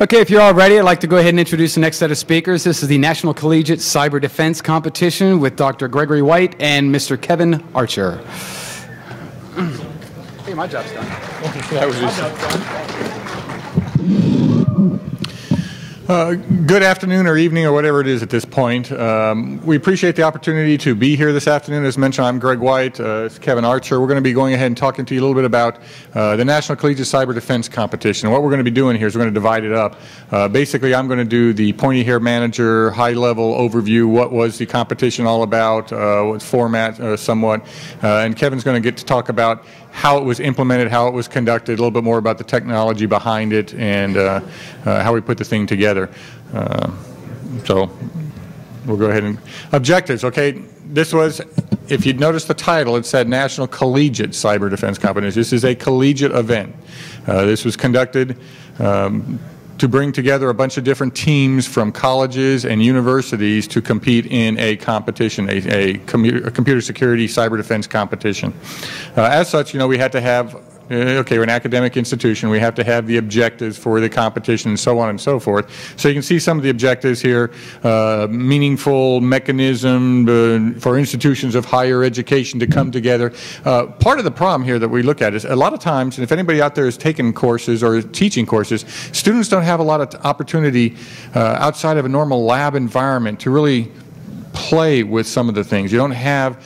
Okay, if you're all ready, I'd like to go ahead and introduce the next set of speakers. This is the National Collegiate Cyber Defense Competition with Dr. Gregory White and Mr. Kevin Archer. Hey, my job's done. That was my job's done. Good afternoon or evening or whatever it is at this point. We appreciate the opportunity to be here this afternoon. As mentioned, I'm Greg White, it's Kevin Archer. We're going to be going ahead and talking to you a little bit about the National Collegiate Cyber Defense Competition. And what we're going to be doing here is we're going to divide it up. Basically, I'm going to do the pointy hair manager, high-level overview, what was the competition all about, what format somewhat, and Kevin's going to get to talk about how it was implemented, how it was conducted, a little bit more about the technology behind it, and how we put the thing together. So we'll go ahead and objectives. Okay, this was, if you'd notice the title, it said National Collegiate Cyber Defense Competition. This is a collegiate event. This was conducted to bring together a bunch of different teams from colleges and universities to compete in a competition, a computer security cyber defense competition. As such, you know, we had to have, okay, we're an academic institution, we have to have the objectives for the competition and so on and so forth. So you can see some of the objectives here, meaningful mechanism for institutions of higher education to come together. Part of the problem here that we look at is a lot of times, and if anybody out there is taking courses or teaching courses, students don't have a lot of opportunity outside of a normal lab environment to really play with some of the things. You don't have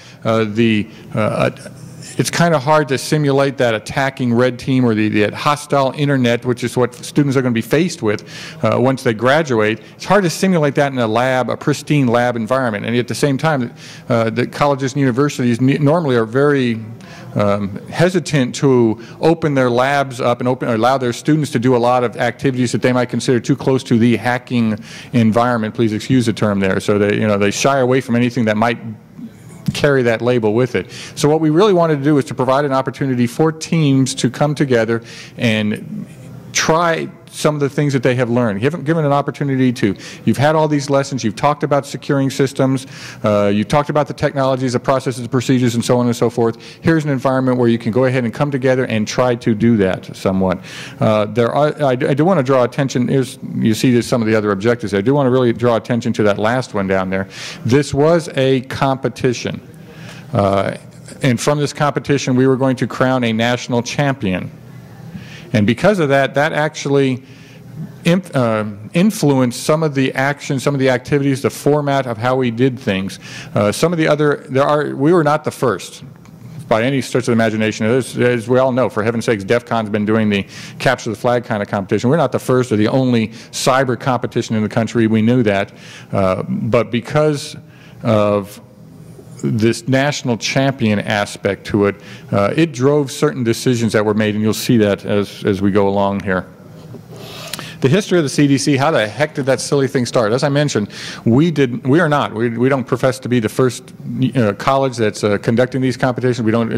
it's kind of hard to simulate that attacking red team or the hostile internet, which is what students are going to be faced with once they graduate. It's hard to simulate that in a lab, a pristine lab environment. And at the same time, the colleges and universities normally are very hesitant to open their labs up and allow their students to do a lot of activities that they might consider too close to the hacking environment. Please excuse the term there. So they shy away from anything that might carry that label with it. So what we really wanted to do is to provide an opportunity for teams to come together and try some of the things that they have learned. Given an opportunity to, you've had all these lessons, you've talked about securing systems, you've talked about the technologies, the processes, the procedures, and so on and so forth. Here's an environment where you can go ahead and come together and try to do that somewhat. I do want to draw attention, you see some of the other objectives. I do want to really draw attention to that last one down there. This was a competition. And from this competition, we were going to crown a national champion. And because of that, that actually influenced some of the actions, some of the activities, the format of how we did things. Some of the other, we were not the first by any stretch of the imagination. As we all know, for heaven's sakes, DEFCON's been doing the capture the flag kind of competition. We're not the first or the only cyber competition in the country. We knew that. But because of this national champion aspect to it, it drove certain decisions that were made, and you'll see that as we go along here. The history of the CDC, how the heck did that silly thing start? As I mentioned, we don't profess to be the first college that's conducting these competitions. We don't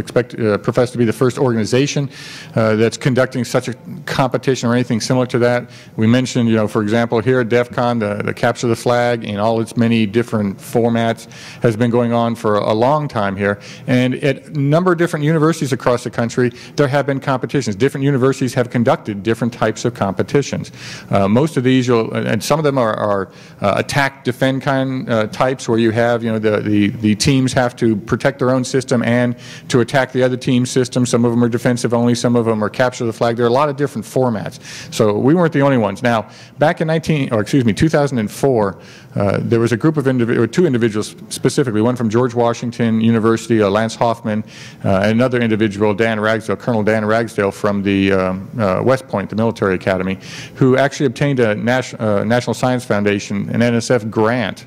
profess to be the first organization that's conducting such a competition or anything similar to that. We mentioned, you know, for example, here at DEFCON, the capture the flag in all its many different formats has been going on for a long time here. And at a number of different universities across the country, there have been competitions. Different universities have conducted different types of competitions. Most of these, and some of them are attack defend kind types, where you have, you know, the teams have to protect their own system and to attack the other team's system. Some of them are defensive only, some of them are capture the flag. There are a lot of different formats. So we weren't the only ones. Now, back in 2004, there was a group of two individuals specifically, one from George Washington University, Lance Hoffman, and another individual, Dan Ragsdale, Colonel Dan Ragsdale from the West Point, the military academy, who actually obtained a National Science Foundation, an NSF grant,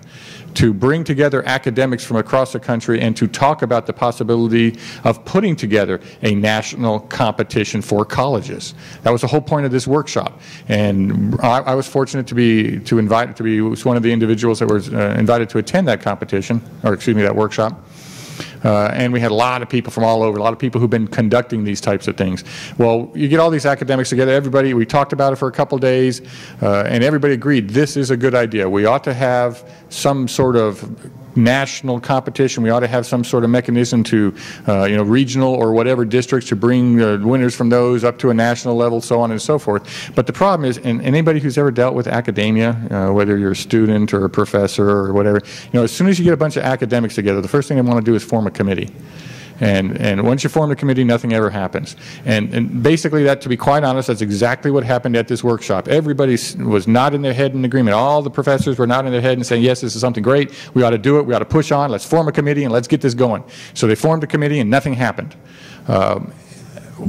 to bring together academics from across the country and to talk about the possibility of putting together a national competition for colleges. That was the whole point of this workshop. And I was fortunate to be one of the individuals that was invited to attend that competition, or excuse me, that workshop. And we had a lot of people from all over, a lot of people who've been conducting these types of things. Well, you get all these academics together, everybody, we talked about it for a couple of days, and everybody agreed this is a good idea. We ought to have some sort of national competition. We ought to have some sort of mechanism to, regional or whatever districts to bring winners from those up to a national level, so on and so forth. But the problem is, and anybody who's ever dealt with academia, whether you're a student or a professor or whatever, as soon as you get a bunch of academics together, the first thing they want to do is form a committee. And once you form the committee, nothing ever happens. And basically, that, to be quite honest, that's exactly what happened at this workshop. Everybody was nodding their head in agreement. All the professors were nodding their head and saying, yes, this is something great. We ought to do it. We ought to push on. Let's form a committee and let's get this going. So they formed a committee and nothing happened.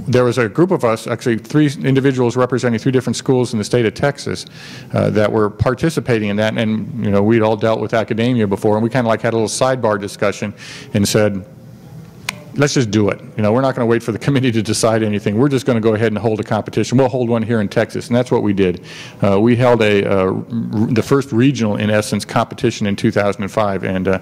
There was a group of us, actually 3 individuals representing 3 different schools in the state of Texas that were participating in that. And, we'd all dealt with academia before, and we kind of like had a little sidebar discussion and said, let's just do it. We're not going to wait for the committee to decide anything. We're just going to go ahead and hold a competition. We'll hold one here in Texas, and that's what we did. We held the first regional, in essence, competition in 2005, and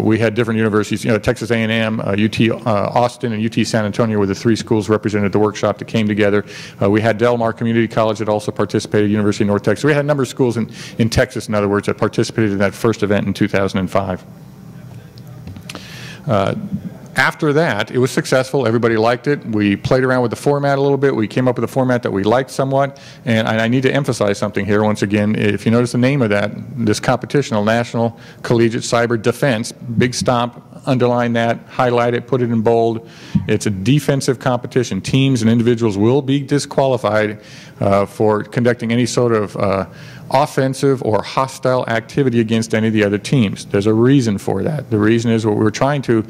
we had different universities. Texas A&M, UT Austin, and UT San Antonio were the 3 schools represented at the workshop that came together. We had Del Mar Community College that also participated, University of North Texas. We had a number of schools in Texas, in other words, that participated in that first event in 2005. After that, it was successful. Everybody liked it. We played around with the format a little bit. We came up with a format that we liked somewhat. And I need to emphasize something here once again. If you notice the name of this competition, National Collegiate Cyber Defense, big stomp, underline that, highlight it, put it in bold. It's a defensive competition. Teams and individuals will be disqualified for conducting any sort of offensive or hostile activity against any of the other teams. There's a reason for that. The reason is what we're trying to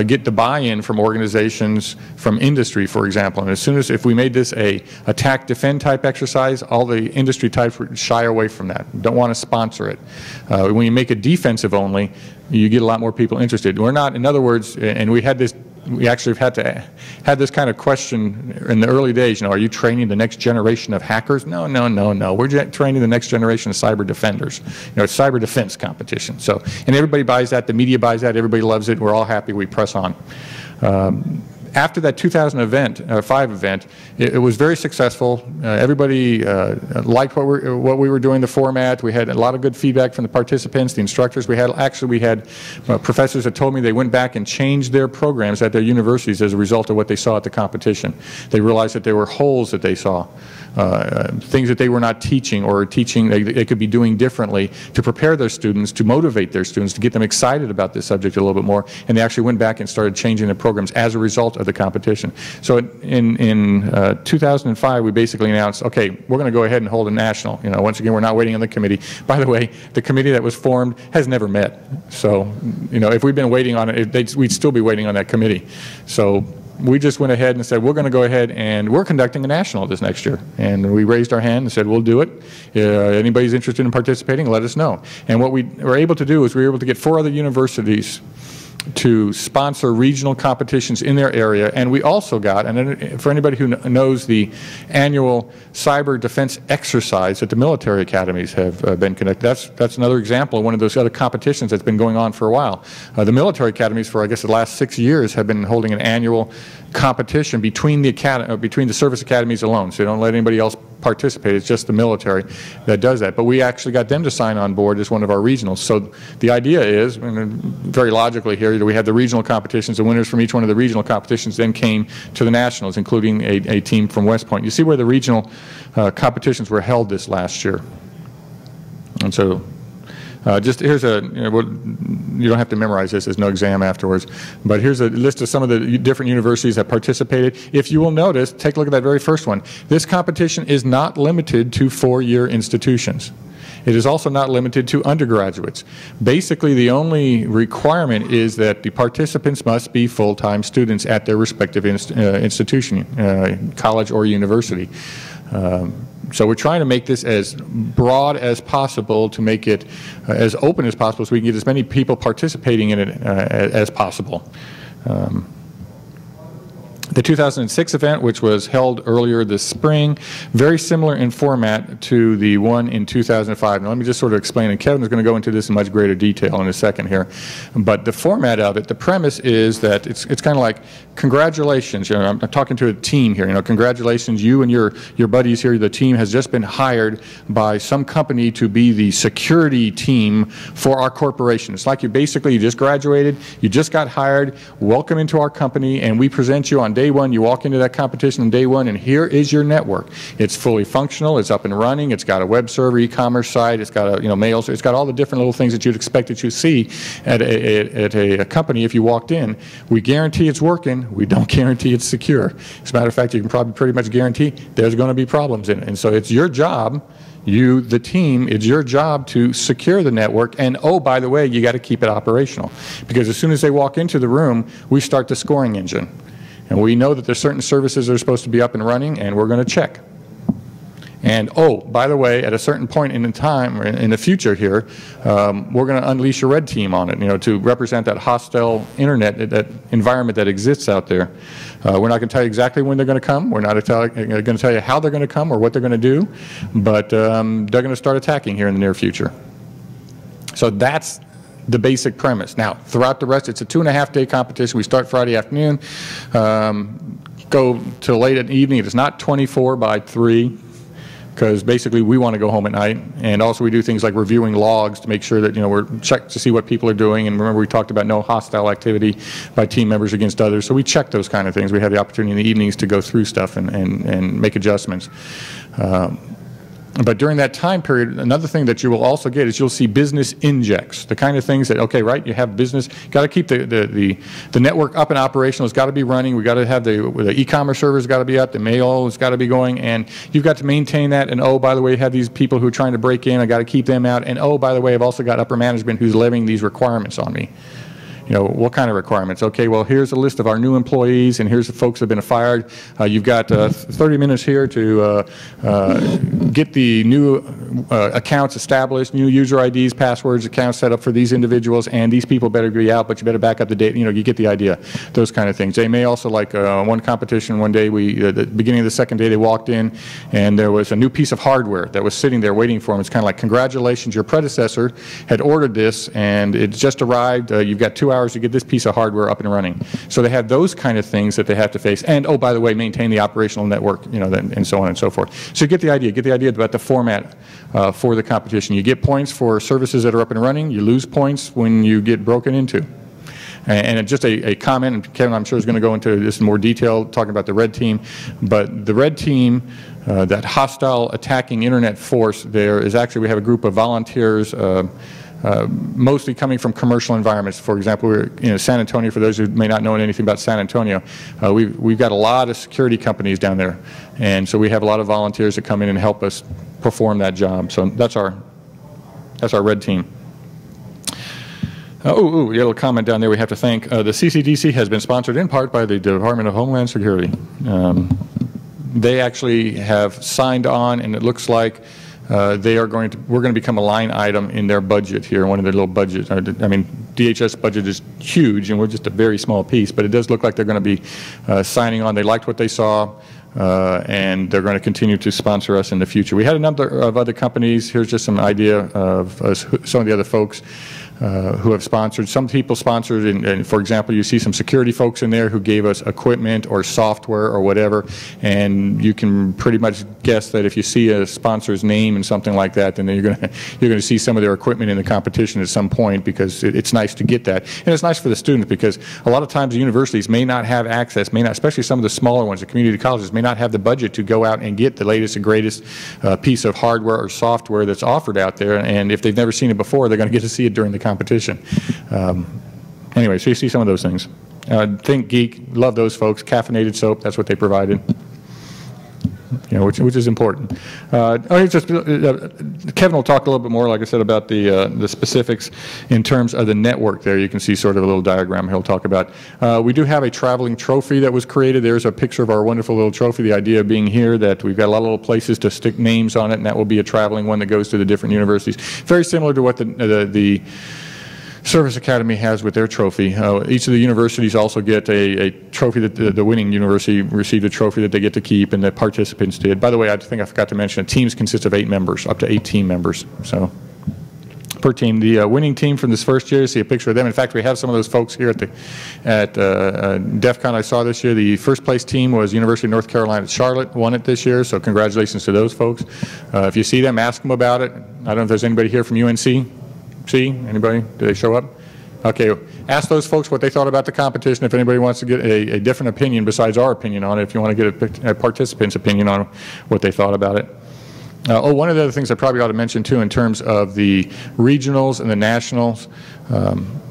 get the buy-in from organizations, from industry, for example. And as soon as, if we made this a attack-defend type exercise, all the industry types would shy away from that, don't want to sponsor it. When you make it defensive only, you get a lot more people interested. We're not, in other words, and we actually have had to have this kind of question in the early days, are you training the next generation of hackers? No, no, no, no. We're training the next generation of cyber defenders. It's cyber defense competition. So, and everybody buys that, the media buys that, everybody loves it, we're all happy, we press on. After that 2005 event, it was very successful. Everybody liked what we were doing, the format. We had a lot of good feedback from the participants, the instructors. We had professors that told me they went back and changed their programs at their universities as a result of what they saw at the competition. They realized that there were holes that they saw, things that they were not teaching or teaching they could be doing differently to prepare their students, to motivate their students, to get them excited about this subject a little bit more. And they actually went back and started changing their programs as a result of the competition. So in 2005, we basically announced, okay, we're going to go ahead and hold a national. Once again, we're not waiting on the committee. By the way, the committee that was formed has never met. So, if we'd been waiting on it, we'd still be waiting on that committee. So we just went ahead and said, we're going to go ahead and we're conducting a national this next year. And we raised our hand and said, we'll do it. Anybody's interested in participating, let us know. And what we were able to do is we were able to get 4 other universities to sponsor regional competitions in their area, and we also got, and for anybody who knows the annual cyber defense exercise that the military academies have been conducted, that's another example of one of those other competitions that's been going on for a while. The military academies for, I guess, the last 6 years have been holding an annual competition between the service academies alone, so they don't let anybody else participate. It's just the military that does that. But we actually got them to sign on board as one of our regionals. So the idea is, and very logically here, we had the regional competitions. The winners from each one of the regional competitions then came to the nationals, including a team from West Point. You see where the regional competitions were held this last year. And so just here's you don't have to memorize this, there's no exam afterwards, but here's a list of some of the different universities that participated. If you will notice, take a look at that very first one. This competition is not limited to 4-year institutions. It is also not limited to undergraduates. Basically, the only requirement is that the participants must be full-time students at their respective institution, college or university. So we're trying to make this as broad as possible, to make it as open as possible, so we can get as many people participating in it as possible. The 2006 event, which was held earlier this spring, very similar in format to the one in 2005. Now, let me just sort of explain, and Kevin is going to go into this in much greater detail in a second here. But the format of it, the premise is that it's kind of like, congratulations. You know, I'm talking to a team here. You know, congratulations, you and your buddies here. The team has just been hired by some company to be the security team for our corporation. It's like you just graduated, you just got hired, welcome into our company, and we present you on day one. You walk into that competition on day one, and here is your network. It's fully functional. It's up and running. It's got a web server, e-commerce site. It's got a mail. It's got all the different little things that you'd expect that you see at a company if you walked in. We guarantee it's working. We don't guarantee it's secure. As a matter of fact, you can probably pretty much guarantee there's going to be problems in it. And so it's your job. You, the team, it's your job to secure the network, and oh, by the way, you got to keep it operational, because as soon as they walk into the room, we start the scoring engine. And we know that there's certain services that are supposed to be up and running, and we're going to check. And oh, by the way, at a certain point in time, or in the future here, we're going to unleash a red team on it, you know, to represent that hostile internet, that environment that exists out there. We're not going to tell you exactly when they're going to come. We're not going to tell you how they're going to come or what they're going to do, but they're going to start attacking here in the near future. So that's the basic premise. Now, throughout the rest, it's a 2.5-day competition. We start Friday afternoon, go till late at evening. It's not 24 by 3, because basically we want to go home at night. And also we do things like reviewing logs to make sure that, you know, we're checked to see what people are doing. And remember, we talked about no hostile activity by team members against others. So we check those kind of things. We have the opportunity in the evenings to go through stuff and make adjustments. But during that time period, another thing that you will also get is you'll see business injects, the kind of things that, okay, right, you have business, got to keep the network up and operational. It's got to be running. We got to have the e-commerce servers got to be up, the mail has got to be going, and you've got to maintain that. And oh, by the way, you have these people who are trying to break in. I got to keep them out. And oh, by the way, I've also got upper management who's levying these requirements on me. You know, what kind of requirements? Okay, well, here's a list of our new employees, and here's the folks that have been fired. You've got 30 minutes here to get the new accounts established, new user IDs, passwords, accounts set up for these individuals, and these people better be out, but you better back up the data. You know, you get the idea, those kind of things. They may also, like one competition one day, the beginning of the second day, they walked in, and there was a new piece of hardware that was sitting there waiting for them. It's kind of like, congratulations, your predecessor had ordered this, and it just arrived. You've got 2 hours to get this piece of hardware up and running. So they have those kind of things that they have to face. And, oh, by the way, maintain the operational network, you know, and so on and so forth. So you get the idea about the format for the competition. You get points for services that are up and running. You lose points when you get broken into. And just a comment, and Kevin, I'm sure, is going to go into this in more detail, talking about the red team. But the red team, that hostile attacking internet force there, is actually, we have a group of volunteers, mostly coming from commercial environments. For example, we're in San Antonio. For those who may not know anything about San Antonio, we've got a lot of security companies down there, and so we have a lot of volunteers that come in and help us perform that job. So that's our red team. The little comment down there we have to thank. The CCDC has been sponsored in part by the Department of Homeland Security. They actually have signed on, and it looks like we're going to become a line item in their budget here, one of their little budgets. I mean, DHS budget is huge, and we're just a very small piece, but it does look like they're going to be signing on. They liked what they saw, and they're going to continue to sponsor us in the future. We had a number of other companies. Here's just some idea of some of the other folks who have sponsored. Some people sponsored, and for example, you see some security folks in there who gave us equipment or software or whatever, and you can pretty much guess that if you see a sponsor's name and something like that, then you're going to see some of their equipment in the competition at some point, because it's nice to get that. And it's nice for the students, because a lot of times the universities may not have access, especially some of the smaller ones, the community colleges, may not have the budget to go out and get the latest and greatest piece of hardware or software that's offered out there, and if they've never seen it before, they're going to get to see it during the competition. Anyway, so you see some of those things. Think Geek, love those folks. Caffeinated soap, that's what they provided. You know, which is important. Kevin will talk a little bit more, like I said, about the specifics in terms of the network there. You can see sort of a little diagram he'll talk about. We do have a traveling trophy that was created. There's a picture of our wonderful little trophy. The idea being here that we've got a lot of little places to stick names on it, and that will be a traveling one that goes to the different universities. Very similar to what the Service Academy has with their trophy. Each of the universities also get a trophy that the winning university received a trophy that they get to keep, and the participants did. By the way, I think I forgot to mention, teams consist of 8 members, up to 8 team members. So per team. The winning team from this first year, see a picture of them. In fact, we have some of those folks here at DEFCON I saw this year. The first place team was University of North Carolina at Charlotte, won it this year, so congratulations to those folks. If you see them, ask them about it. I don't know if there's anybody here from UNC. See? Anybody? Do they show up? Okay. Ask those folks what they thought about the competition, if anybody wants to get a different opinion besides our opinion on it, if you want to get a participant's opinion on what they thought about it. One of the other things I probably ought to mention too in terms of the regionals and the nationals,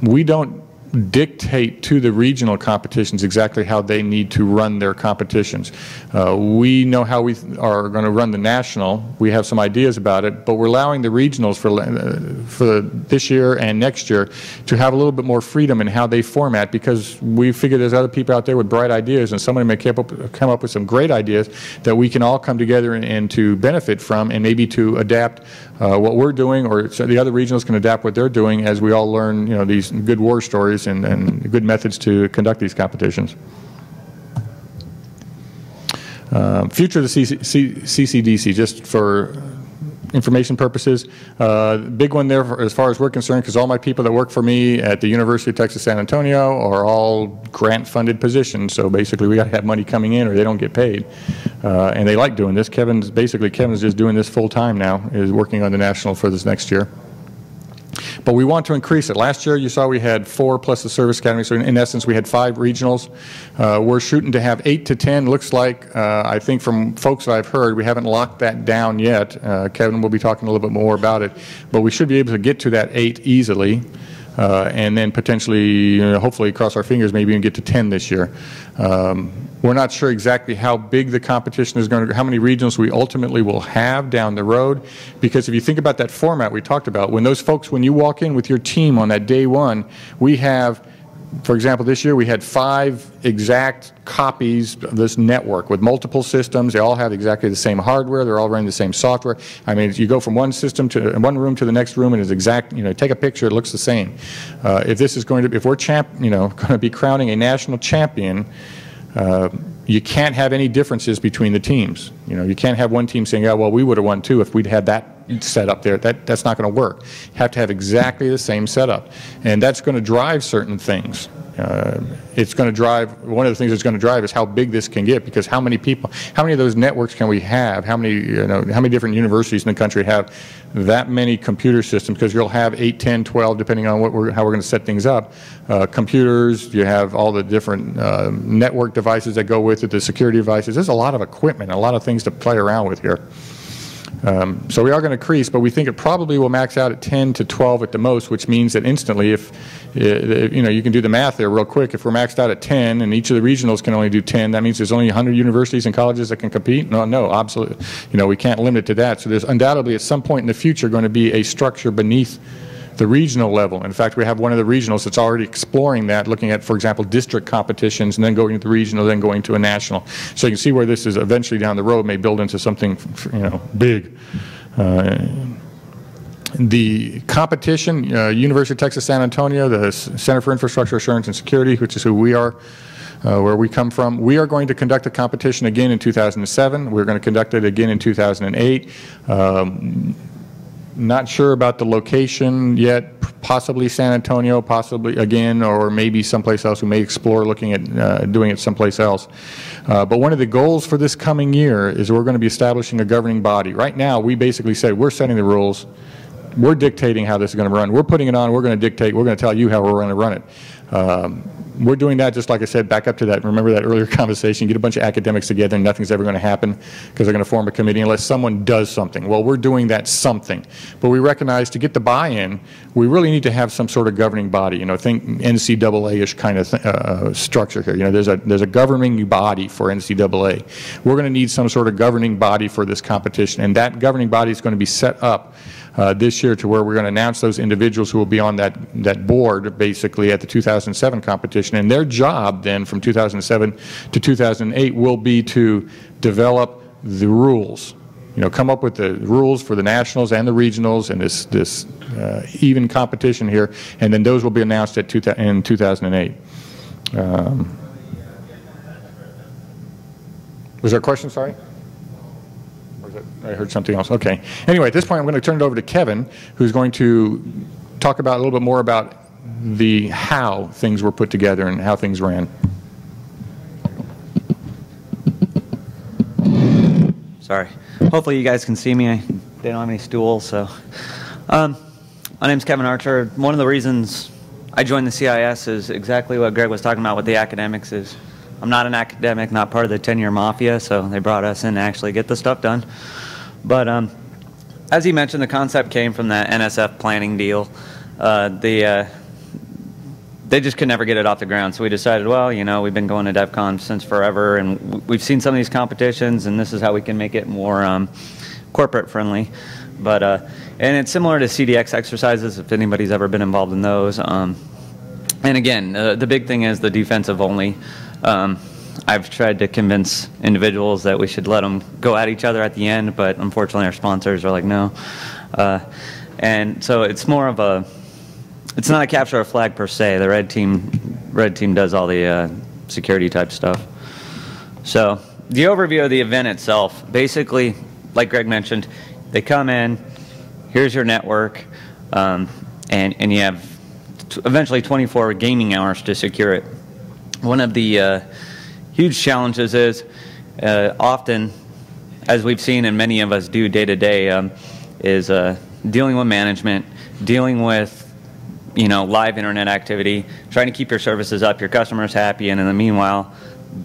we don't dictate to the regional competitions exactly how they need to run their competitions. We know how we are going to run the national. We have some ideas about it, but we're allowing the regionals for this year and next year to have a little bit more freedom in how they format, because we figure there's other people out there with bright ideas, and somebody may come up with some great ideas that we can all come together and to benefit from, and maybe to adapt what we're doing, or so the other regionals can adapt what they're doing as we all learn, you know, these good war stories and good methods to conduct these competitions. Future of the CCDC, just for information purposes. Big one there as far as we're concerned, because all my people that work for me at the University of Texas San Antonio are all grant-funded positions. So basically, we got to have money coming in, or they don't get paid. And they like doing this. Kevin's just doing this full time now, is working on the national for this next year. But we want to increase it. Last year, you saw we had 4 plus the Service Academy, so in essence, we had 5 regionals. We're shooting to have 8 to 10. Looks like, I think from folks that I've heard, we haven't locked that down yet. Kevin will be talking a little bit more about it, but we should be able to get to that 8 easily. And then potentially, hopefully, cross our fingers, maybe even get to 10 this year. We're not sure exactly how big the competition is going to, how many regionals we ultimately will have down the road, because if you think about that format we talked about, when those folks, when you walk in with your team on that day one, we have, for example, this year we had 5 exact copies of this network with multiple systems. They all have exactly the same hardware. They're all running the same software. I mean, you go from one system to one room to the next room, and it's exact. Take a picture. It looks the same. If this is going to, if we're going to be crowning a national champion, you can't have any differences between the teams. You can't have one team saying, "Oh, well, we would have won too if we'd had that set up there." That's not going to work. You have to have exactly the same setup, and that's going to drive certain things. It's going to drive, one of the things it's going to drive is how big this can get, because how many people, how many of those networks can we have? How many different universities in the country have that many computer systems? Because you'll have 8, 10, 12, depending on how we're going to set things up. Computers, you have all the different network devices that go with it, the security devices. There's a lot of equipment, a lot of things to play around with here. So we are going to increase, but we think it probably will max out at 10 to 12 at the most, which means that instantly, if you can do the math there real quick, if we're maxed out at 10 and each of the regionals can only do 10, that means there's only 100 universities and colleges that can compete? No, absolutely. We can't limit it to that. So there's undoubtedly at some point in the future going to be a structure beneath the regional level. In fact, we have one of the regionals that's already exploring that, looking at, for example, district competitions, and then going to the regional, then going to a national. So you can see where this is eventually down the road may build into something, big. The competition, University of Texas San Antonio, the Center for Infrastructure Assurance and Security, which is who we are, where we come from, we are going to conduct a competition again in 2007. We're going to conduct it again in 2008. Not sure about the location yet, possibly San Antonio, possibly again, or maybe someplace else. We may explore looking at doing it someplace else. But one of the goals for this coming year is we're going to be establishing a governing body. Right now, we basically say we're setting the rules, we're dictating how this is going to run, we're putting it on, we're going to dictate, we're going to tell you how we're going to run it. We're doing that, just like I said, back up to that, remember that earlier conversation, get a bunch of academics together and nothing's ever going to happen because they're going to form a committee unless someone does something. Well, we're doing that something. But we recognize to get the buy-in, we really need to have some sort of governing body, think NCAA-ish kind of structure here. There's a governing body for NCAA. We're going to need some sort of governing body for this competition, and that governing body is going to be set up this year to where we're going to announce those individuals who will be on that board basically at the 2007 competition. And their job then from 2007 to 2008 will be to develop the rules. come up with the rules for the nationals and the regionals and this even competition here, and then those will be announced in 2008. Was there a question, sorry? Or was it, I heard something else. Okay. Anyway, at this point I'm going to turn it over to Kevin, who's going to talk about a little bit more about the how things were put together and how things ran. Sorry. Hopefully you guys can see me. They don't have any stools, so. My name's Kevin Archer. One of the reasons I joined the CIS is exactly what Greg was talking about with the academics is I'm not an academic, not part of the 10-year mafia, so they brought us in to actually get the stuff done. But as he mentioned, the concept came from that NSF planning deal. They just could never get it off the ground, so we decided, well, we've been going to DEFCON since forever, and we've seen some of these competitions, and this is how we can make it more corporate friendly. But and it's similar to CDX exercises, if anybody's ever been involved in those. And again, the big thing is the defensive only. I've tried to convince individuals that we should let them go at each other at the end, but unfortunately our sponsors are like, no. And so it's more of a, it's not a capture a flag per se. The red team does all the security type stuff. So the overview of the event itself, basically, like Greg mentioned, they come in, here's your network, and you have eventually 24 gaming hours to secure it. One of the huge challenges is often, as we've seen and many of us do day to day, is dealing with management, dealing with live internet activity, trying to keep your services up, your customers happy, and in the meanwhile,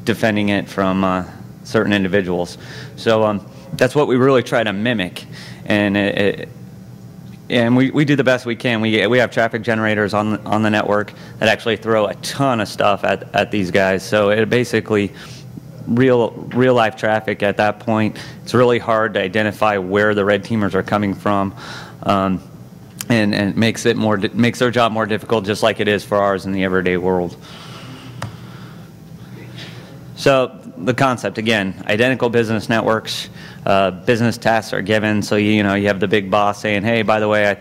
defending it from certain individuals. So that's what we really try to mimic, and we do the best we can. We have traffic generators on the network that actually throw a ton of stuff at these guys. So it basically real life traffic at that point. It's really hard to identify where the red teamers are coming from. And makes their job more difficult, just like it is for ours in the everyday world. So the concept, again, identical business networks, business tasks are given. So you have the big boss saying, hey, by the way, I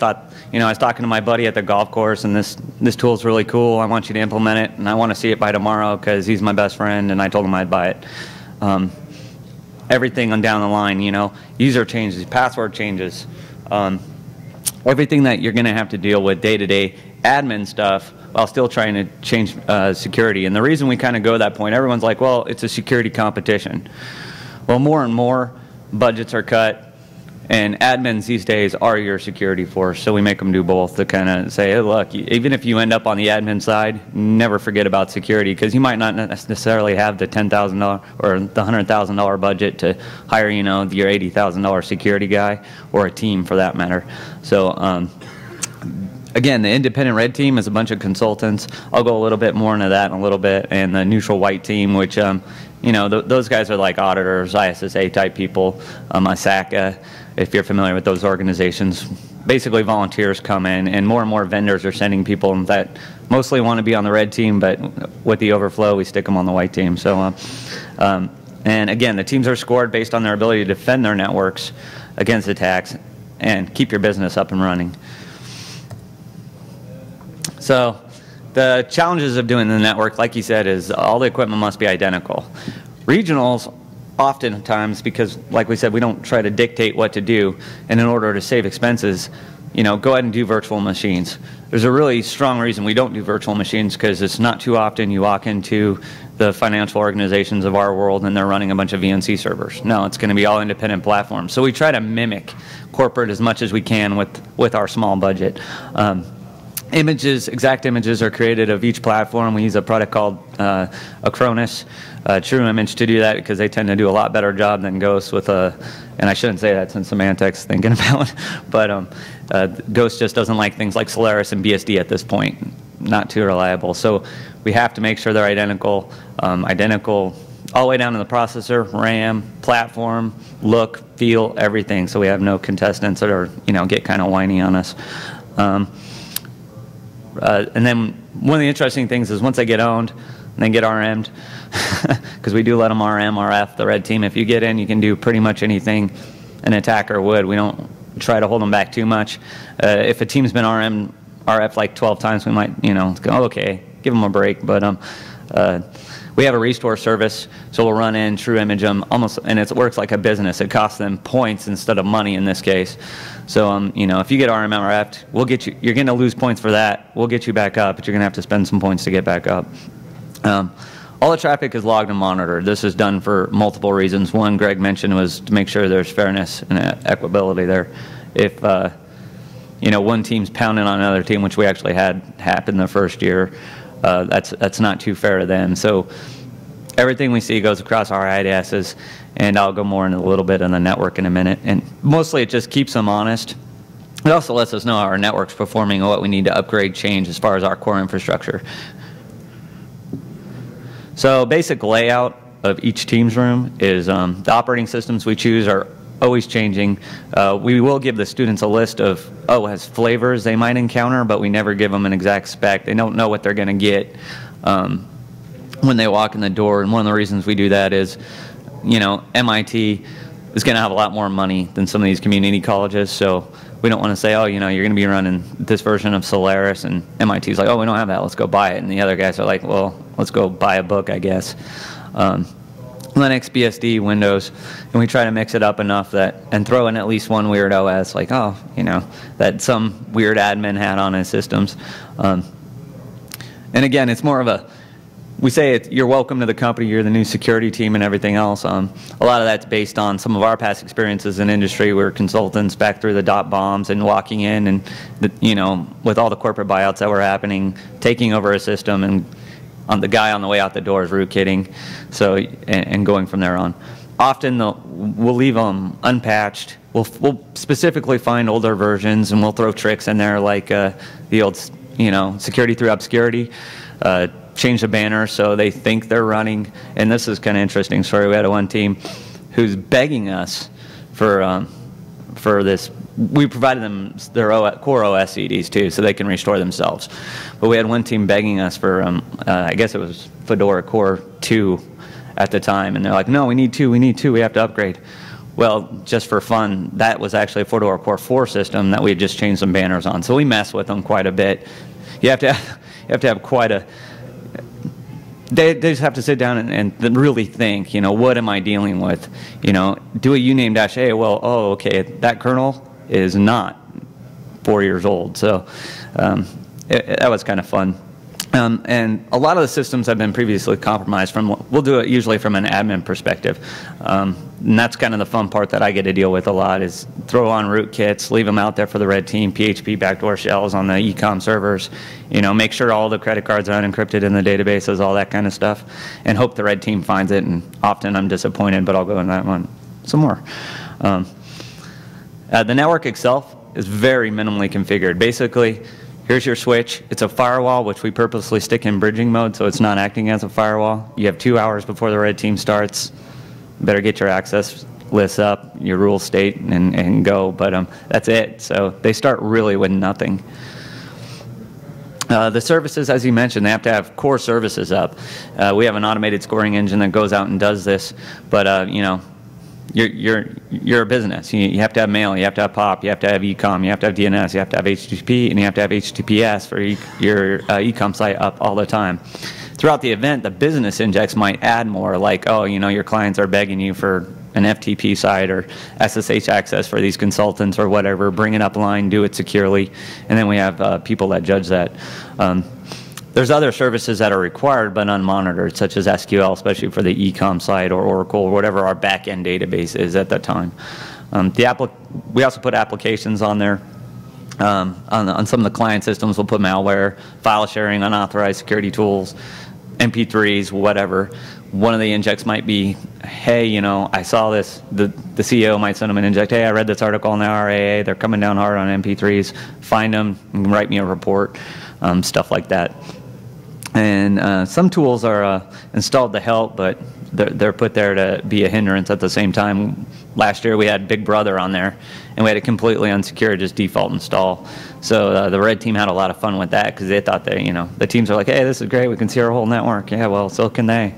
was talking to my buddy at the golf course, and this tool's really cool. I want you to implement it, and I want to see it by tomorrow because he's my best friend, and I told him I'd buy it. Everything on down the line, user changes, password changes. Everything that you're going to have to deal with day-to-day admin stuff while still trying to change security. And the reason we kind of go to that point, everyone's like, well, it's a security competition. Well, more and more budgets are cut, and admins these days are your security force, so we make them do both to kind of say, hey, look, even if you end up on the admin side, never forget about security, because you might not necessarily have the $10,000 or the $100,000 budget to hire, your $80,000 security guy, or a team for that matter. So again, the independent red team is a bunch of consultants. I'll go a little bit more into that in a little bit. And the neutral white team, which, those guys are like auditors, ISSA type people, ISACA, if you're familiar with those organizations. Basically, volunteers come in, and more vendors are sending people that mostly want to be on the red team, but with the overflow, we stick them on the white team. So, and again, the teams are scored based on their ability to defend their networks against attacks and keep your business up and running. So the challenges of doing the network, like you said, is all the equipment must be identical. Regionals, oftentimes, because like we said, we don't try to dictate what to do, and in order to save expenses, go ahead and do virtual machines. There's a really strong reason we don't do virtual machines, because it's not too often you walk into the financial organizations of our world and they're running a bunch of VNC servers. No, it's going to be all independent platforms. So we try to mimic corporate as much as we can with our small budget. Exact images are created of each platform. We use a product called Acronis, True Image, to do that, because they tend to do a lot better job than Ghost with and I shouldn't say that since Symantec's thinking about it, but Ghost just doesn't like things like Solaris and BSD at this point. Not too reliable. So we have to make sure they're identical all the way down to the processor, RAM, platform, look, feel, everything. So we have no contestants that are, get kind of whiny on us. And then one of the interesting things is once they get owned and they get RM'd, because we do let them RM, RF, the red team. If you get in, you can do pretty much anything an attacker would. We don't try to hold them back too much. If a team's been RF like 12 times, we might, go, oh, okay, give them a break. But we have a restore service, so we'll run in, true image them, almost, and it works like a business. It costs them points instead of money in this case. So, if you get RF'd, we'll get you. You're going to lose points for that. We'll get you back up, but you're going to have to spend some points to get back up. All the traffic is logged and monitored. This is done for multiple reasons. One, Greg mentioned, was to make sure there's fairness and equability there. If one team's pounding on another team, which we actually had happen the first year, that's not too fair to them. So everything we see goes across our IDSs, and I'll go more into a little bit on the network in a minute. And mostly it just keeps them honest. It also lets us know how our network's performing and what we need to upgrade, change as far as our core infrastructure. So basic layout of each team's room is the operating systems we choose are always changing. We will give the students a list of, has flavors they might encounter, but we never give them an exact spec. They don't know what they're going to get when they walk in the door. And one of the reasons we do that is, MIT is going to have a lot more money than some of these community colleges. So we don't want to say, you're going to be running this version of Solaris, and MIT's like, we don't have that, let's go buy it. And the other guys are like, well, let's go buy a book, I guess. Linux, BSD, Windows, and we try to mix it up enough and throw in at least one weird OS, like, that some weird admin had on his systems. And again, it's more of we say you're welcome to the company, you're the new security team and everything else. A lot of that's based on some of our past experiences in industry. We're consultants back through the dot bombs and walking in and, with all the corporate buyouts that were happening, taking over a system, and the guy on the way out the door is rootkitting, so, and going from there on. Often we'll leave them unpatched. We'll specifically find older versions, and we'll throw tricks in there like the old, security through obscurity. Change the banner so they think they're running. And this is kind of interesting story. We had one team who's begging us for this. We provided them their core OS CDs too, so they can restore themselves. But we had one team begging us for, I guess it was Fedora Core 2 at the time, and they're like, no, we need two, we have to upgrade. Well, just for fun, that was actually a Fedora Core 4 system that we had just changed some banners on. So we mess with them quite a bit. You have to have quite a. They just have to sit down and really think, what am I dealing with? Do a uname-a, well, okay, that kernel is not 4 years old. So that was kind of fun. And a lot of the systems have been previously compromised we'll do it usually from an admin perspective. And that's kind of the fun part that I get to deal with a lot is throw on rootkits, leave them out there for the red team, PHP backdoor shells on the ecom servers, make sure all the credit cards are unencrypted in the databases, all that kind of stuff, and hope the red team finds it. And often I'm disappointed, but I'll go into that one some more. The network itself is very minimally configured. Basically, here's your switch. It's a firewall, which we purposely stick in bridging mode, so it's not acting as a firewall. You have 2 hours before the red team starts. Better get your access lists up, your rule state, and go. But that's it. So they start really with nothing. The services, as you mentioned, they have to have core services up. We have an automated scoring engine that goes out and does this. But you're a business. You have to have mail, you have to have POP, you have to have ecom, you have to have DNS, you have to have HTTP, and you have to have HTTPS for your ecom site up all the time. Throughout the event, the business index might add more, like, your clients are begging you for an FTP site or SSH access for these consultants or whatever. Bring it up line, do it securely, and then we have people that judge that. There's other services that are required but unmonitored, such as SQL, especially for the ecom site, or Oracle, or whatever our back-end database is at that time. We also put applications on there. On some of the client systems, we'll put malware, file sharing, unauthorized security tools, MP3s, whatever. One of the injects might be, hey, I saw this. The CEO might send them an inject. Hey, I read this article on the RAA. They're coming down hard on MP3s. Find them and write me a report, stuff like that. And some tools are installed to help, but they're put there to be a hindrance at the same time. Last year we had Big Brother on there, and we had it completely unsecured, just default install. So the red team had a lot of fun with that because they thought the teams are like, hey, this is great, we can see our whole network. Yeah, well, so can they.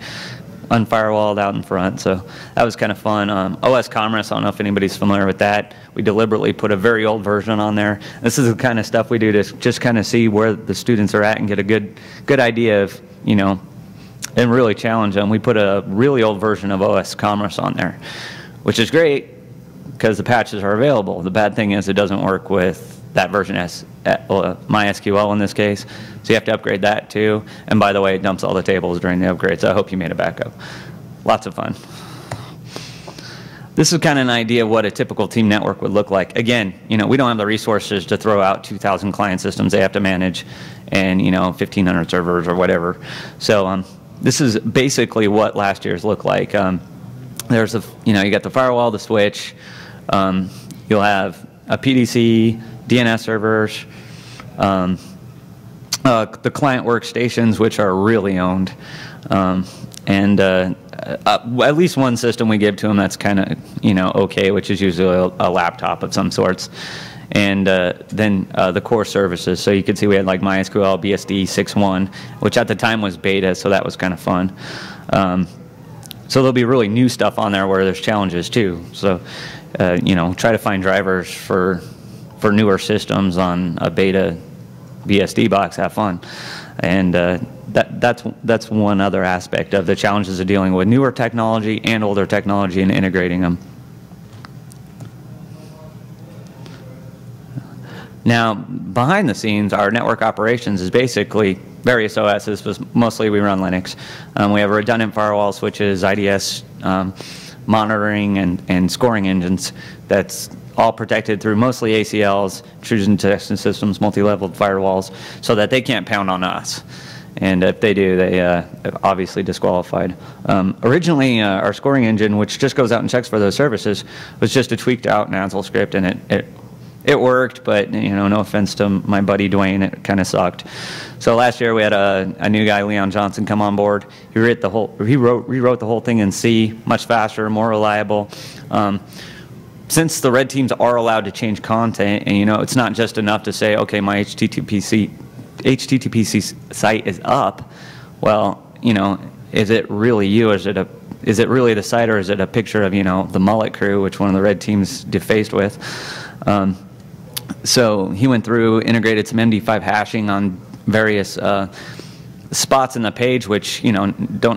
unfirewalled out in front. So that was kind of fun. OS Commerce, I don't know if anybody's familiar with that. We deliberately put a very old version on there. This is the kind of stuff we do to just kind of see where the students are at and get a good idea of, you know, and really challenge them. We put a really old version of OS Commerce on there, which is great because the patches are available. The bad thing is it doesn't work with that version as MySQL in this case, so you have to upgrade that too. And by the way, it dumps all the tables during the upgrade, so I hope you made a backup. Lots of fun. This is kind of an idea of what a typical team network would look like. Again, you know, we don't have the resources to throw out 2,000 client systems they have to manage and, you know, 1,500 servers or whatever. So this is basically what last year's looked like. There's a, you know, you got the firewall, the switch, you'll have a PDC, DNS servers, the client workstations, which are really owned, and at least one system we give to them that's kind of, you know, okay, which is usually a laptop of some sorts, and then the core services. So you could see we had like MySQL, BSD 6.1, which at the time was beta, so that was kind of fun. So there'll be really new stuff on there where there's challenges too. So you know, try to find drivers for newer systems on a beta BSD box, have fun. And that's one other aspect of the challenges of dealing with newer technology and older technology and integrating them. Now, behind the scenes, our network operations is basically various OSs, but mostly we run Linux. We have redundant firewall switches, IDS monitoring and scoring engines that's all protected through mostly ACLs, intrusion detection systems, multi-leveled firewalls, so that they can't pound on us. And if they do, they obviously disqualified. Originally, our scoring engine, which just goes out and checks for those services, was just a tweaked out Nazzle script, and it worked, but you know, no offense to my buddy Dwayne, it kind of sucked. So last year we had a new guy, Leon Johnson, come on board. He rewrote the whole thing in C, much faster, more reliable. Since the red teams are allowed to change content, and you know, it's not just enough to say, okay, my HTTPC site is up. Well, you know, is it really you? Is it really the site, or is it a picture of, you know, the mullet crew, which one of the red teams defaced with? So he went through, integrated some MD5 hashing on various spots in the page, which, you know,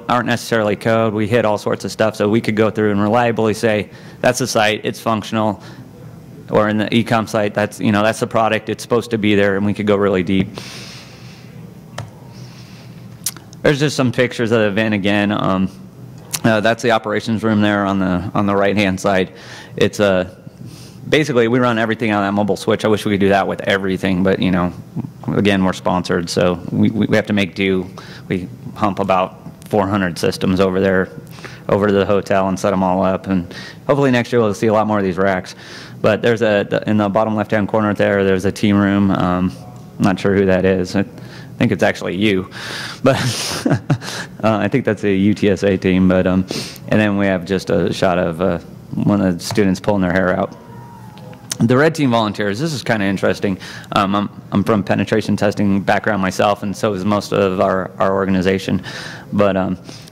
aren't necessarily code. We hit all sorts of stuff, so we could go through and reliably say that's the site, it's functional, or in the ecom site, that's, you know, that's the product, it's supposed to be there, and we could go really deep. There's just some pictures of the event again. That's the operations room there on the right hand side. It's basically, we run everything on that mobile switch. I wish we could do that with everything, but, you know, again, we're sponsored, so we have to make do. We hump about 400 systems over there, over to the hotel, and set them all up. And hopefully next year we'll see a lot more of these racks. But there's in the bottom left-hand corner there's a team room. I'm not sure who that is. I think it's actually you, but I think that's a UTSA team. But and then we have just a shot of one of the students pulling their hair out. The red team volunteers, this is kind of interesting. I'm from penetration testing background myself, and so is most of our organization. But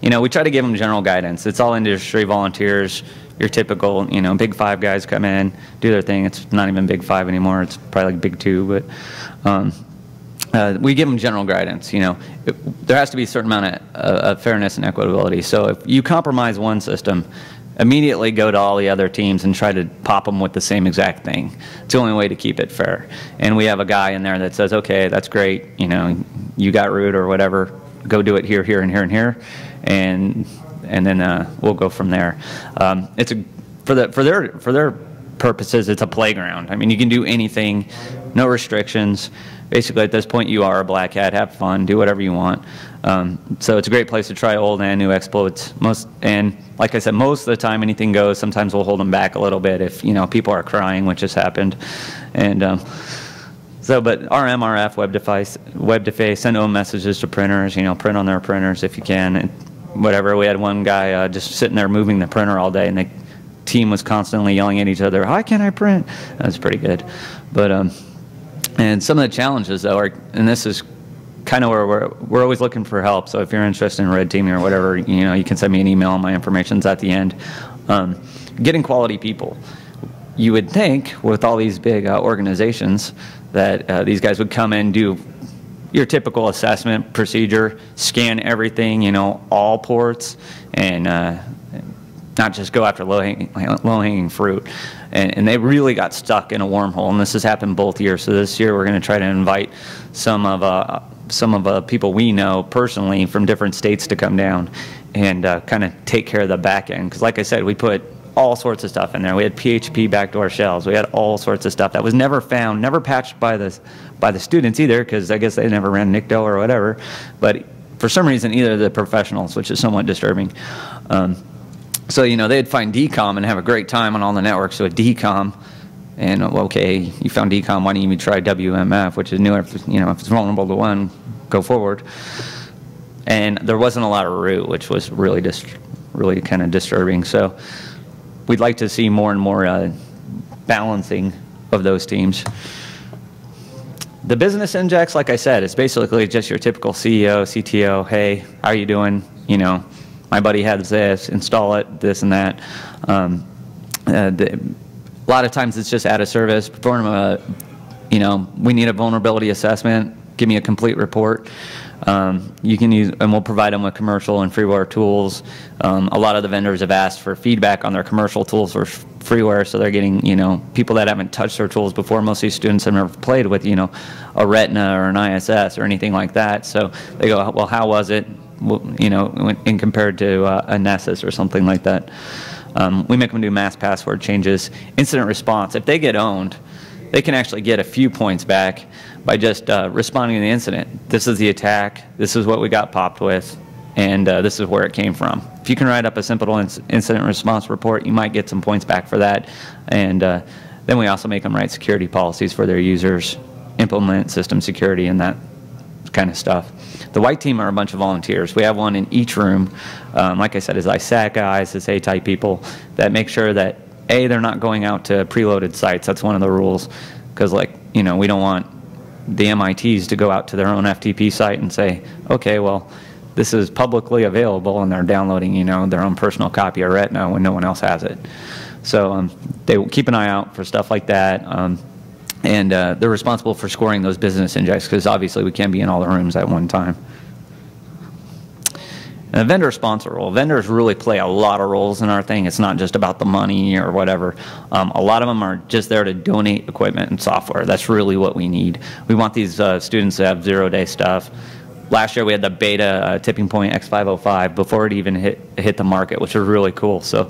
you know, we try to give them general guidance. It's all industry volunteers. Your typical, you know, Big 5 guys come in, do their thing. It's not even Big 5 anymore. It's probably like Big 2. But we give them general guidance. You know, there has to be a certain amount of fairness and equitability. So if you compromise one system, immediately go to all the other teams and try to pop them with the same exact thing. It's the only way to keep it fair. And we have a guy in there that says, okay, that's great, you know, you got root or whatever, go do it here, here, and here, and here, and then we'll go from there. It's for their purposes, it's a playground. I mean, you can do anything, no restrictions. Basically, at this point, you are a black hat. Have fun, do whatever you want. So it's a great place to try old and new exploits. And like I said, most of the time, anything goes. Sometimes we'll hold them back a little bit if, you know, people are crying, which has happened. And but RM, RF, WebDeface, send home messages to printers. You know, print on their printers if you can. And whatever. We had one guy just sitting there moving the printer all day, and the team was constantly yelling at each other, "Why can't I print?" That was pretty good. But and some of the challenges, though, are, and this is kind of where we're always looking for help. So if you're interested in red teaming or whatever, you know, you can send me an email. My information's at the end. Getting quality people. You would think with all these big organizations that these guys would come in, do your typical assessment procedure, scan everything, you know, all ports, and not just go after low-hanging fruit. And they really got stuck in a wormhole, and this has happened both years. So this year we're going to try to invite some of people we know personally from different states to come down and kind of take care of the back end. Because like I said, we put all sorts of stuff in there. We had PHP backdoor shells. We had all sorts of stuff that was never found, never patched by the students either, because I guess they never ran NICTO or whatever. But for some reason, either of the professionals, which is somewhat disturbing. So, you know, they'd find DCOM and have a great time on all the networks. So a DCOM, and okay, you found DCOM, why don't you try WMF, which is new, you know, if it's vulnerable to one, go forward. And there wasn't a lot of root, which was really kind of disturbing. So we'd like to see more and more balancing of those teams. The business index, like I said, it's basically just your typical CEO, CTO, hey, how are you doing? You know, my buddy has this, install it, this and that. A lot of times it's just out of service. Perform a, you know, we need a vulnerability assessment, give me a complete report. You can use, and we'll provide them with commercial and freeware tools. A lot of the vendors have asked for feedback on their commercial tools or freeware, so they're getting, you know, people that haven't touched their tools before. Most of these students have never played with, you know, a Retina or an ISS or anything like that. So they go, well, how was it, you know, in compared to a Nessus or something like that. We make them do mass password changes. Incident response, if they get owned, they can actually get a few points back by just responding to the incident. This is the attack, this is what we got popped with, and this is where it came from. If you can write up a simple incident response report, you might get some points back for that. And then we also make them write security policies for their users, implement system security and that kind of stuff. The white team are a bunch of volunteers. We have one in each room. Like I said, is ISAC guys, is A-type people that make sure that A, they're not going out to preloaded sites. That's one of the rules. Because, like, you know, we don't want the MITs to go out to their own FTP site and say, okay, well, this is publicly available, and they're downloading, you know, their own personal copy of Retina when no one else has it. So they will keep an eye out for stuff like that. And they're responsible for scoring those business injects, because obviously we can't be in all the rooms at one time. And the vendor sponsor role. Vendors really play a lot of roles in our thing. It's not just about the money or whatever. A lot of them are just there to donate equipment and software. That's really what we need. We want these students to have zero-day stuff. Last year we had the beta Tipping Point X505 before it even hit the market, which was really cool. So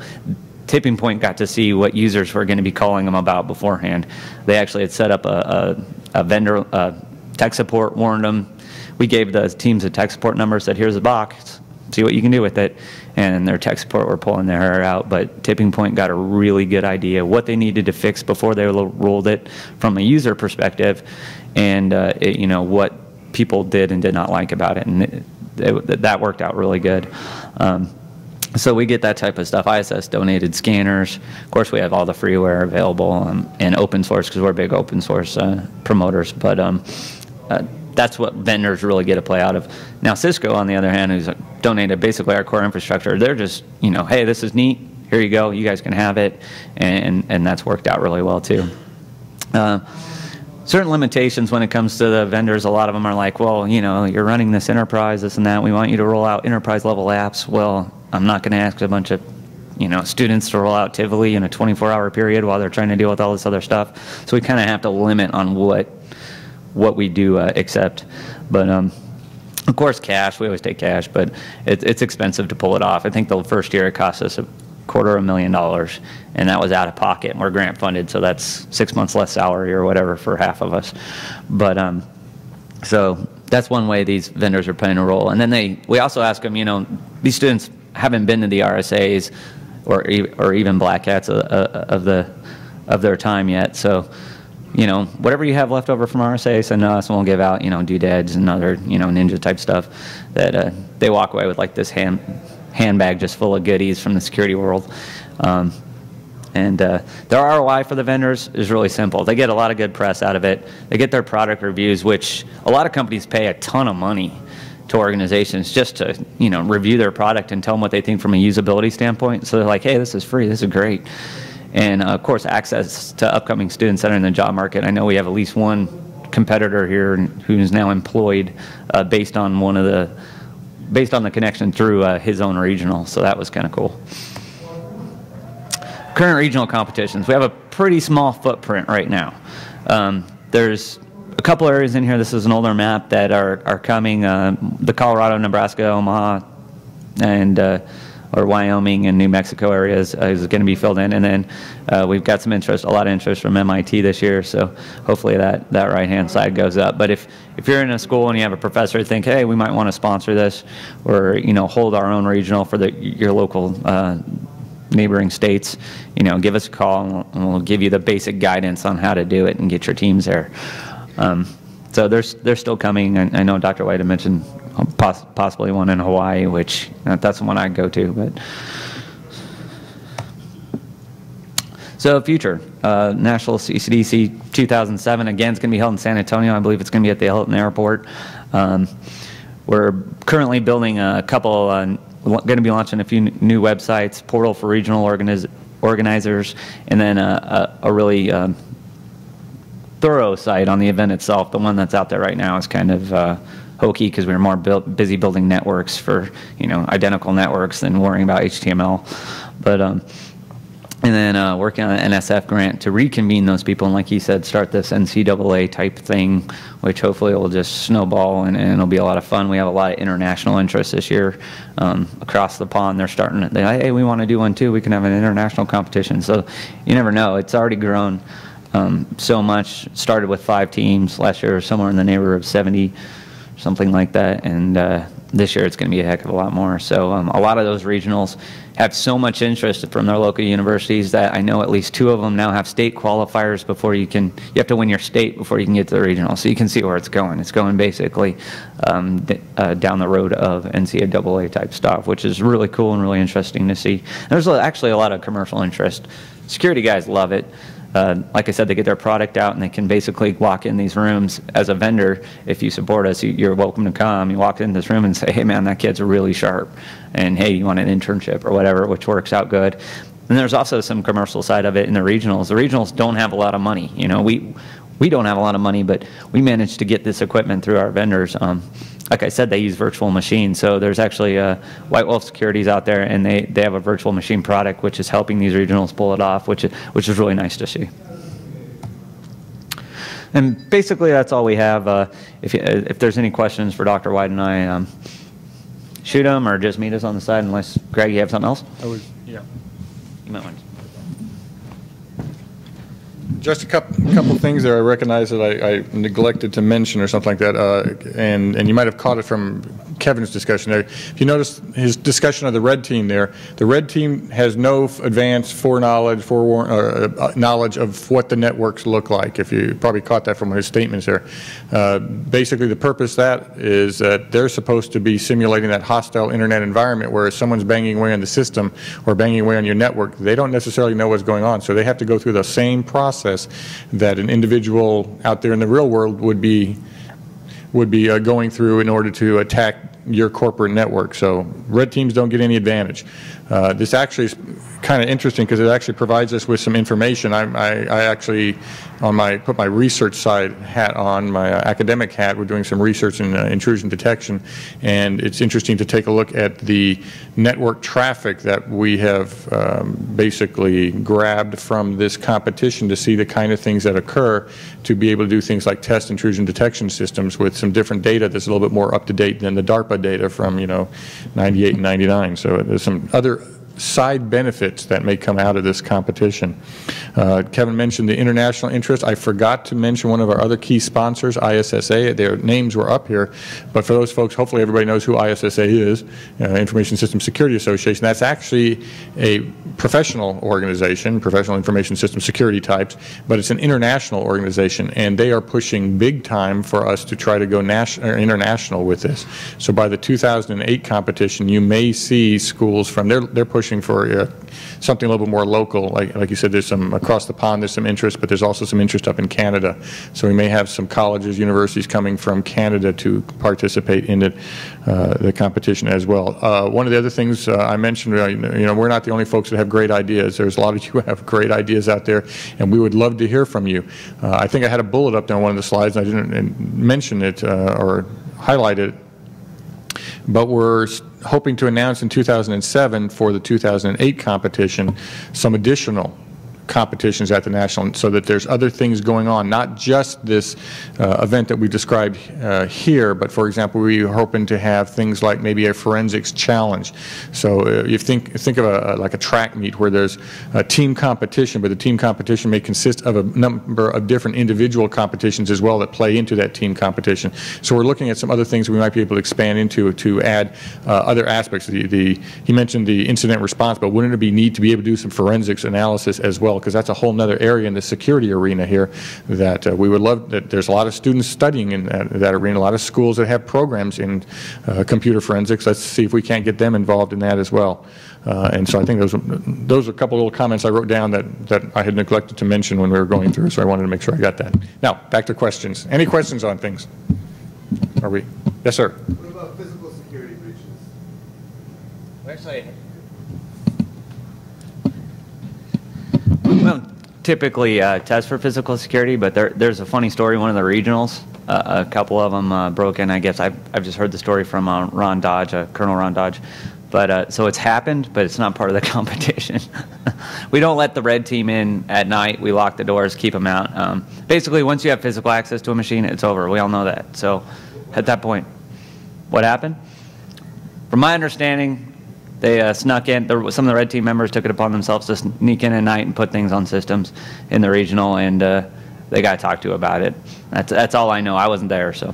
Tipping Point got to see what users were going to be calling them about beforehand. They actually had set up a vendor tech support, warned them. We gave the teams a tech support number, said, here's a box, see what you can do with it. And their tech support were pulling their hair out. But Tipping Point got a really good idea what they needed to fix before they rolled it from a user perspective, and you know, what people did and did not like about it. And that worked out really good. So we get that type of stuff. ISS donated scanners. Of course, we have all the freeware available and open source, because we're big open source promoters. But that's what vendors really get a play out of. Now, Cisco, on the other hand, who's donated basically our core infrastructure, they're just, you know, hey, this is neat. Here you go. You guys can have it. And that's worked out really well, too. Certain limitations when it comes to the vendors, a lot of them are like, well, you know, you're running this enterprise, this and that. We want you to roll out enterprise level apps. Well, I'm not going to ask a bunch of, you know, students to roll out Tivoli in a 24-hour period while they're trying to deal with all this other stuff. So we kind of have to limit on what we do accept. But of course, cash, we always take cash, but it's expensive to pull it off. I think the first year it cost us $250,000, and that was out of pocket. We're grant funded, so that's 6 months less salary or whatever for half of us. But so that's one way these vendors are playing a role. And then we also ask them, you know, these students haven't been to the RSAs or even Black Hats of their time yet. So, you know, whatever you have left over from RSA, send us, and we'll give out, you know, doodads and other, you know, ninja type stuff that they walk away with, like this handbag just full of goodies from the security world. And their ROI for the vendors is really simple. They get a lot of good press out of it. They get their product reviews, which a lot of companies pay a ton of money to organizations just to, review their product and tell them what they think from a usability standpoint. So they're like, hey, this is free, this is great. And of course, access to upcoming students that are in the job market. I know we have at least one competitor here who is now employed based on the connection through his own regional. So that was kind of cool. Current regional competitions. We have a pretty small footprint right now. There's a couple areas in here. This is an older map that are coming. The Colorado, Nebraska, Omaha, and or Wyoming and New Mexico areas is going to be filled in. And then we've got some interest, a lot of interest from MIT this year. So hopefully that right-hand side goes up. But if you're in a school and you have a professor who think, hey, we might want to sponsor this, or hold our own regional for your local neighboring states, give us a call and we'll give you the basic guidance on how to do it and get your teams there. So they're still coming. I know Dr. White had mentioned possibly one in Hawaii, which that's the one I'd go to. But so future National CCDC 2007 again, it's going to be held in San Antonio. I believe it's going to be at the Hilton Airport. We're currently building a couple. Going to be launching a few new websites, portal for regional organizers, and then a really thorough site on the event itself. The one that's out there right now is kind of hokey because we were more busy building networks for identical networks than worrying about HTML. But and then working on an NSF grant to reconvene those people, and like he said, start this NCAA type thing, which hopefully will just snowball and it'll be a lot of fun. We have a lot of international interest this year across the pond. They're starting, hey, we want to do one too. We can have an international competition. So you never know. It's already grown so much. Started with 5 teams last year, somewhere in the neighborhood of 70, something like that. And this year it's going to be a heck of a lot more. So a lot of those regionals have so much interest from their local universities that I know at least 2 of them now have state qualifiers before you have to win your state before you can get to the regional. So you can see where it's going. It's going basically down the road of NCAA type stuff, which is really cool and really interesting to see. And there's actually a lot of commercial interest. Security guys love it. Like I said, they get their product out and they can basically walk in these rooms as a vendor. If you support us, you're welcome to come. You walk in this room and say, hey man, that kid's really sharp. And hey, you want an internship or whatever, which works out good. And there's also some commercial side of it in the regionals. The regionals don't have a lot of money. We don't have a lot of money, but we managed to get this equipment through our vendors. Like I said, they use virtual machines. So there's actually White Wolf Securities out there, and they have a virtual machine product, which is helping these regionals pull it off, which is really nice to see. And basically, that's all we have. If there's any questions for Dr. White and I, shoot them or just meet us on the side. Unless Greg, you have something else? Yeah. You might want to. Just a couple things there I recognize that I neglected to mention or something like that, and you might have caught it from Kevin's discussion there. If you notice his discussion of the red team there, the red team has no advanced knowledge of what the networks look like. If you probably caught that from his statements there. Basically, the purpose of that is that they're supposed to be simulating that hostile internet environment where if someone's banging away on the system or banging away on your network, they don't necessarily know what's going on. So they have to go through the same process that an individual out there in the real world would be going through in order to attack your corporate network. So red teams don't get any advantage. This actually is kind of interesting because it actually provides us with some information. I actually put my research side hat on, my academic hat. We're doing some research in intrusion detection, and it's interesting to take a look at the network traffic that we have basically grabbed from this competition to see the kind of things that occur to be able to do things like test intrusion detection systems with some different data that's a little bit more up to date than the DARPA data from 98 and 99. So there's some other side benefits that may come out of this competition. Kevin mentioned the international interest. I forgot to mention one of our other key sponsors, ISSA. Their names were up here, but for those folks, hopefully everybody knows who ISSA is, Information System Security Association. That's actually a professional organization, professional information system security types, but it's an international organization, and they are pushing big time for us to try to go international with this. So by the 2008 competition, you may see schools from, they're pushing pushing for something a little bit more local. Like you said, there's some across the pond, there's some interest, but there's also some interest up in Canada. So we may have some colleges, universities coming from Canada to participate in it, the competition as well. One of the other things I mentioned, we're not the only folks that have great ideas. There's a lot of you who have great ideas out there, and we would love to hear from you. I think I had a bullet up there on one of the slides, and I didn't mention it or highlight it, but we're hoping to announce in 2007 for the 2008 competition some additional competitions at the national, so that there's other things going on, not just this event that we described here, but for example, we're hoping to have things like maybe a forensics challenge. So you think of like a track meet where there's a team competition, but the team competition may consist of a number of different individual competitions as well that play into that team competition. So we're looking at some other things we might be able to expand into to add other aspects. He mentioned the incident response, but wouldn't it be neat to be able to do some forensics analysis as well? Because that's a whole nother area in the security arena here that we would love. That there's a lot of students studying in that arena, a lot of schools that have programs in computer forensics. Let's see if we can't get them involved in that as well. And so I think those are a couple little comments I wrote down that I had neglected to mention when we were going through, so I wanted to make sure I got that. Now, back to questions. Any questions on things? Are we? Yes, sir. What about physical security breaches? Actually, we don't typically test for physical security, but there's a funny story. One of the regionals, a couple of them broke in. I guess I've just heard the story from Ron Dodge, Colonel Ron Dodge. But so it's happened, but it's not part of the competition. We don't let the red team in at night. We lock the doors, keep them out. Basically, once you have physical access to a machine, it's over. We all know that. So at that point, what happened? From my understanding, they snuck in. Some of the red team members took it upon themselves to sneak in at night and put things on systems in the regional, and they got talked to about it. That's all I know. I wasn't there, so.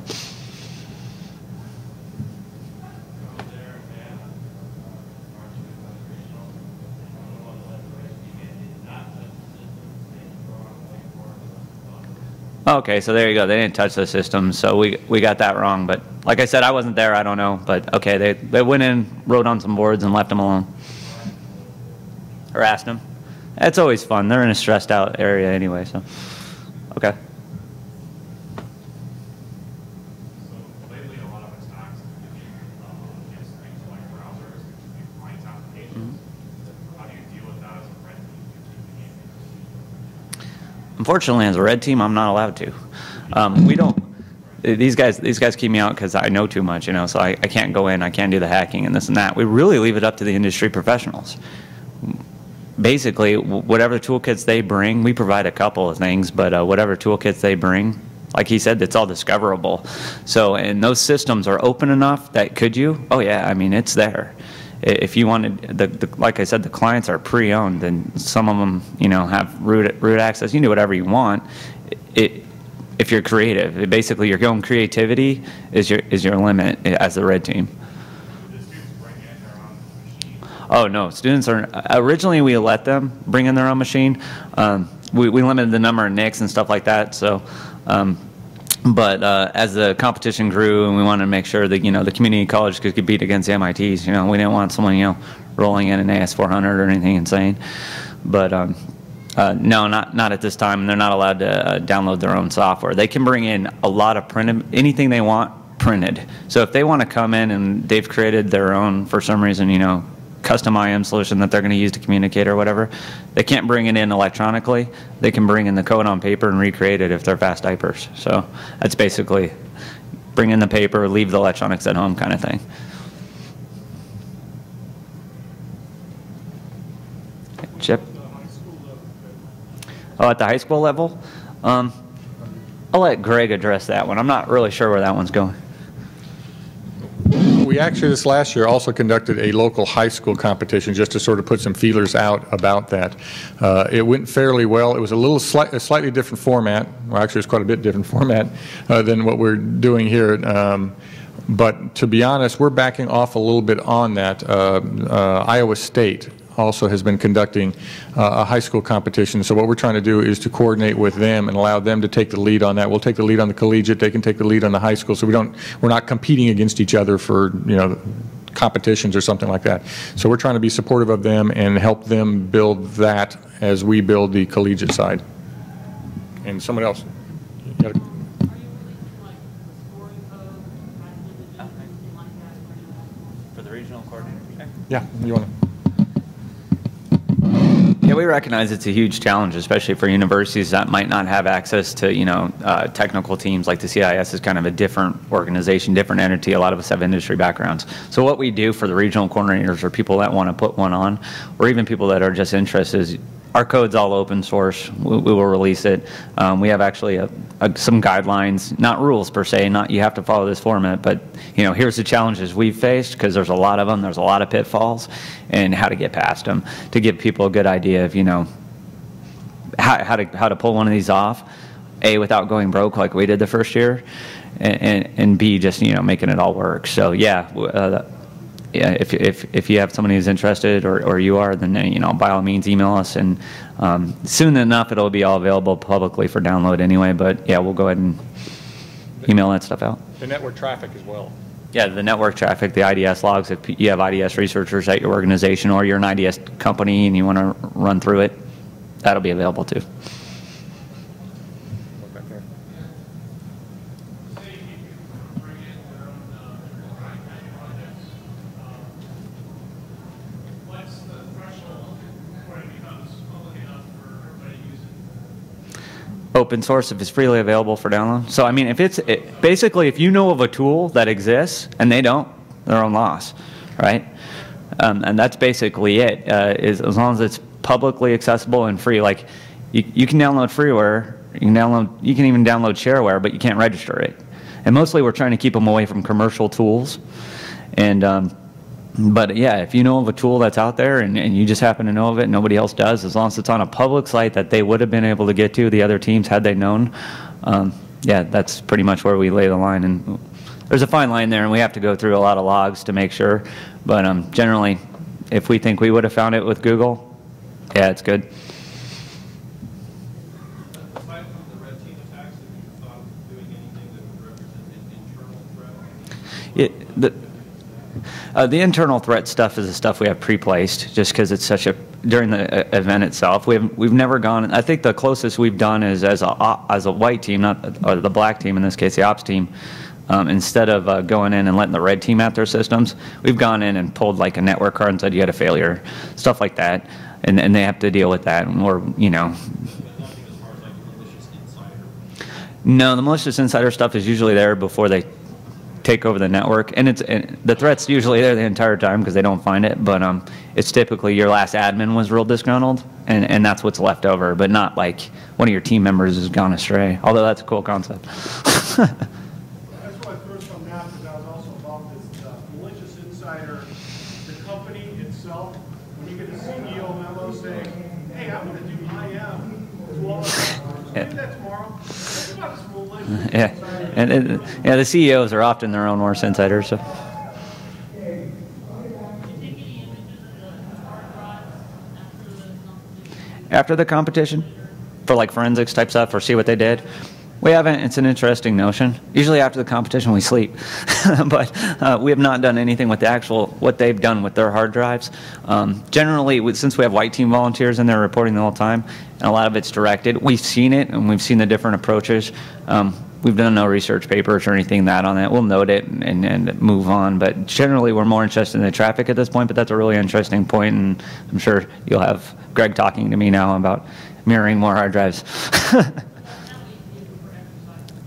Okay, so there you go. They didn't touch the system, so we got that wrong. But like I said, I wasn't there. I don't know. But okay, they went in, wrote on some boards, and left them alone. Harassed them. That's always fun. They're in a stressed out area anyway. So okay. So lately, a lot of attacks against things like browsers, client applications. How do you deal with that as a red team? Unfortunately, as a red team, I'm not allowed to. We don't. These guys keep me out because I know too much, so I can't go in, I can't do the hacking and this and that. We really leave it up to the industry professionals. Basically, whatever toolkits they bring, we provide a couple of things, but whatever toolkits they bring, like he said, it's all discoverable. So, and those systems are open enough that could you? Oh yeah, I mean, it's there. If you wanted, like I said, the clients are pre-owned, and some of them, have root access. You can do whatever you want. If you're creative, basically your own creativity is your limit as the red team. Do the students bring in their own machine? Oh no, students are originally we let them bring in their own machine. We limited the number of NICs and stuff like that. So. But as the competition grew and we wanted to make sure that, the community college could compete against the MITs, we didn't want someone, rolling in an AS400 or anything insane. But no, not at this time. And they're not allowed to download their own software. They can bring in a lot of anything they want printed. So if they want to come in and they've created their own, for some reason, custom IM solution that they're going to use to communicate or whatever, they can't bring it in electronically. They can bring in the code on paper and recreate it if they're fast typers. So that's basically bring in the paper, leave the electronics at home kind of thing. Chip? Oh, at the high school level? I'll let Greg address that one. I'm not really sure where that one's going. We actually this last year also conducted a local high school competition just to sort of put some feelers out about that. It went fairly well. It was a slightly different format. Well, actually, it's quite a bit different format than what we're doing here. But to be honest, we're backing off a little bit on that. Iowa State also has been conducting a high school competition. So what we're trying to do is to coordinate with them and allow them to take the lead on that. We'll take the lead on the collegiate. They can take the lead on the high school. So we're not competing against each other for competitions or something like that. So we're trying to be supportive of them and help them build that as we build the collegiate side. And someone else. You gotta, For the regional coordinator? yeah, you want to? Yeah, we recognize it's a huge challenge, especially for universities that might not have access to, technical teams. Like the CIS is kind of a different organization, different entity. A lot of us have industry backgrounds. So what we do for the regional coordinators or people that want to put one on, or even people that are just interested, is our code's all open source. We will release it. We have actually some guidelines, not rules per se, not you have to follow this format, but here's the challenges we've faced, because there's a lot of them. There's a lot of pitfalls, and how to get past them to give people a good idea of how to pull one of these off. A, without going broke like we did the first year, and B, just making it all work. So yeah. Yeah, if you have somebody who's interested, or you are, then by all means email us, and soon enough it'll be all available publicly for download anyway. But yeah, we'll go ahead and email that stuff out. The network traffic as well. Yeah, the network traffic, the IDS logs. If you have IDS researchers at your organization, or you're an IDS company and you want to run through it, that'll be available too. Open source if it's freely available for download. So I mean, basically if you know of a tool that exists and they don't, their own loss, right? And that's basically it. Is as long as it's publicly accessible and free. Like you can download freeware, you can even download shareware, but you can't register it. And mostly we're trying to keep them away from commercial tools. And but yeah, if you know of a tool that's out there and you just happen to know of it and nobody else does, as long as it's on a public site that they would have been able to get to, the other teams, had they known, yeah, that's pretty much where we lay the line. And there's a fine line there, and we have to go through a lot of logs to make sure. But generally, if we think we would have found it with Google, yeah, it's good. Aside from the red team attacks, have you thought of doing anything that would represent an internal threat? The internal threat stuff is the stuff we have pre-placed, just because it's such during the event itself. We've never gone. I think the closest we've done is as a white team, or the black team in this case, the ops team. Instead of going in and letting the red team at their systems, we've gone in and pulled like a network card and said you had a failure, stuff like that, and they have to deal with that. Or no, the malicious insider stuff is usually there before they take over the network, and the threat's usually there the entire time because they don't find it, but it's typically your last admin was real disgruntled, and that's what's left over, but not like one of your team members has gone astray, although that's a cool concept. That's why first on that, because I was also involved in this malicious insider, the company itself, when you get a CEO memo saying, hey, I'm going to do IM to all of us, do that tomorrow. Yeah, and the CEOs are often their own worst insiders. So. After the competition, for like forensics type stuff, or see what they did, we haven't. It's an interesting notion. Usually after the competition we sleep, but we have not done anything with the actual what they've done with their hard drives. Generally, since we have white team volunteers in there reporting the whole time, and a lot of it's directed, we've seen it and we've seen the different approaches. We've done no research papers or anything on that. We'll note it and move on, but generally we're more interested in the traffic at this point, but that's a really interesting point, and I'm sure you'll have Greg talking to me now about mirroring more hard drives.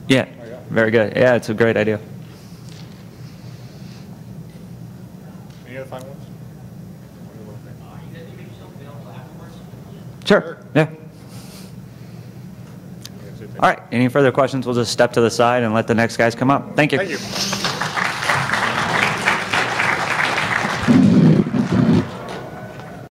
Yeah, very good. Yeah, it's a great idea. Any other final ones? Sure, yeah. All right, any further questions, we'll just step to the side and let the next guys come up. Thank you. Thank you.